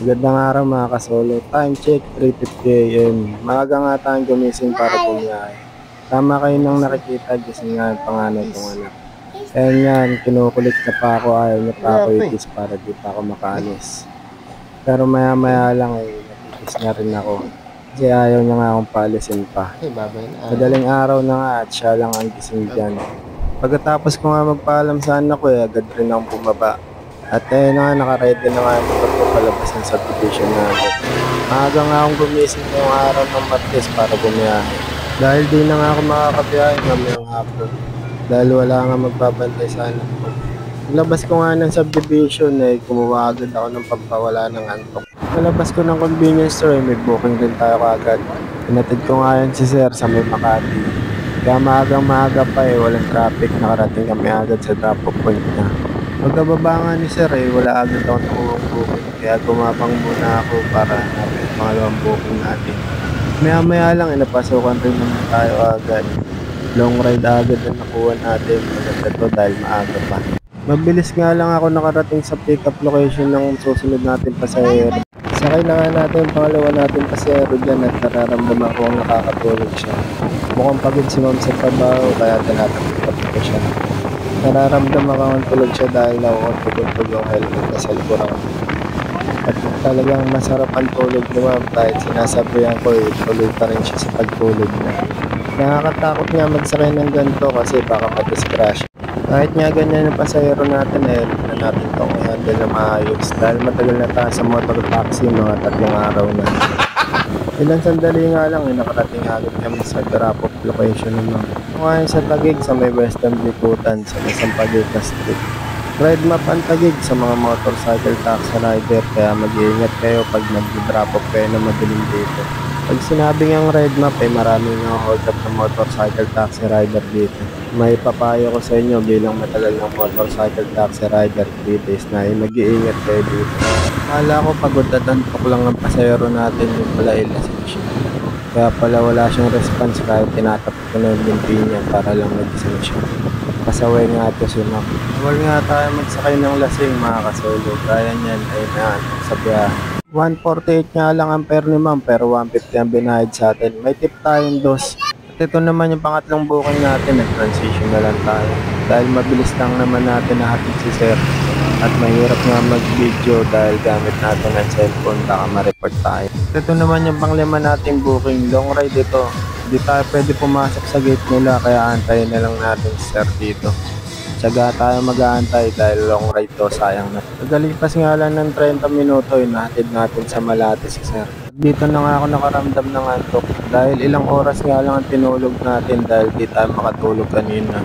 Magandang araw mga kasolo. Time check, 3:50 AM. Maaga nga tayong gumising para bumiyahe. Tama kayo nang nakikita, gising nga yung panganay kong anak. Kaya yan, kinukulit na pa ako, ayaw niya pa ako itis para di pa ako makaalis. Pero maya maya lang natikis na rin ako. Kasi ayaw niya nga akong paalisin pa. Madaling araw na nga at siya lang ang gising dyan. Pagkatapos ko nga magpaalam sa anak ko, agad rin akong bumaba. At naka-ready na nga yung motor ko palabas ng subdivision namin. Maaga nga akong gumising ngayong araw ng Martes para bumiyahe. Dahil di na nga ako makakabiyahe mamayang hapon. Dahil wala nga magbabantay sa anak ko. Labas ko nga ng subdivision kumuha agad ako ng pampawala ng antok. Palabas ko ng convenience store may booking din tayo kagad. Pinatid ko nga yan si Sir sa may Makati. Kaya maaga pa walang traffic, nakarating kami agad sa drop-off point niya. Pagkababa nga ni Sir wala agad ako nakuhang booking. Kaya gumapang muna ako para hanapin yung pangalawang booking natin. Maya lang napasukan rin naman tayo agad. Long ride agad na nakuha natin. Maganda to dahil maaga pa. Mabilis nga lang ako nakarating sa pick-up location ng susunod natin pasahero. Sakay na nga natin pangalawa natin pasahero dyan at nararamdaman ko ang nakakatulog siya. Mukhang pagod si Ma'am sa trabaho kaya tinatapos ko siya. Nararamdaman ko ang tulog siya dahil nauuntog-untog yung helmet na sa likuran. At talagang masarap ang tulog ni Ma'am kahit sinasabihan ko tuloy pa rin siya sa pagtulog niya. Nakakatakot nga magsakay ng ganito kasi baka madiscrash. Kahit nga ganyan yung pasahero natin na natin itong i-handle na maayos dahil matagal na tayo sa motor taxi mga 3 araw na. Ilang sandali nga lang nakarating agad kami sa drop-off location naman. Ngayon sa Taguig sa may Western Bikutan sa may Sampaguita Street. Ride map ang Taguig sa mga motorcycle taxi rider kaya mag-iingat kayo pag nag-drop-off kayo na madilim dito. Pag sinabing ang ride map maraming hold up ng motorcycle taxi rider dito. May papayo ko sa inyo bilang matagal ng motorcycle taxi rider 3 days na mag-iingat kayo dito. Akala ko pagod at antok lang ang pasahero natin yung pala ilasing siya. Kaya pala wala siyang response kahit tinatapos ko na yung binti niya para lang nagising siya. Pasaway nga ito si Mac. Huwag nga tayo magsakay ng lasing mga kasolo. Kaya niyan naantok sa biyahe. 148 nga lang ang fare ni Ma'am pero 150 ang binayad sa atin. May tip tayong dos. At ito naman yung pangatlong booking natin. Nag-transition na lang tayo. Dahil mabilis lang naman natin nahatid si Sir. At mahirap nga mag-video dahil gamit natin ang cellphone baka ma-report tayo. Ito naman yung panglima nating booking. Long ride ito. Hindi tayo pwede pumasok sa gate nila kaya antayin na lang natin si Sir dito. Tsaga tayo mag-aantay dahil long ride to, sayang na. Nagalipas nga lang ng 30 minuto nahatid natin sa Malate si Sir. Dito na nga ako nakaramdam ng antok dahil ilang oras nga lang ang tinulog natin dahil di tayo makatulog kanina.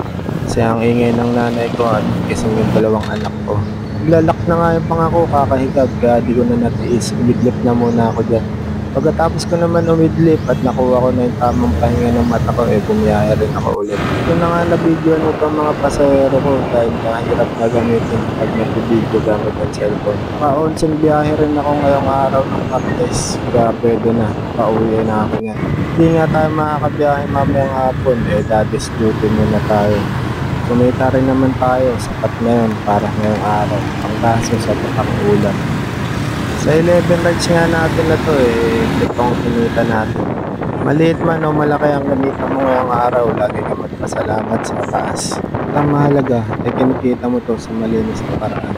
Kasi ang ingay ng nanay ko at kising yung dalawang anak ko. Naglalak na nga yung pangako kakahigab kaya di ko na natiis. Umidlip na muna ako dyan. Pagkatapos ko naman umidlip at nakuha ko na yung tamang pahinga ng mata ko bumiyahe rin ako ulit. Ito na nga na video nito mga pasahero ko dahil nahirap na gamitin pag nag-video gamit ang cellphone. Paunsing biyahe rin ako ngayong araw ng Martes. Kaya pwede na, pauwi na ako nga. Hindi nga tayo makakabiyahe mamayang hapon daddy's duty muna tayo. Kumita rin naman tayo, sapat na yun para ngayong araw. Ang kaso sa patang ulam. Sa 11 rides nga natin na to ito ang kinita natin. Maliit man o malaki ang ganita mo ngayong araw, lagi ka magpasalamat sa taas. Ang mahalaga kinikita mo to sa malinis na paraan.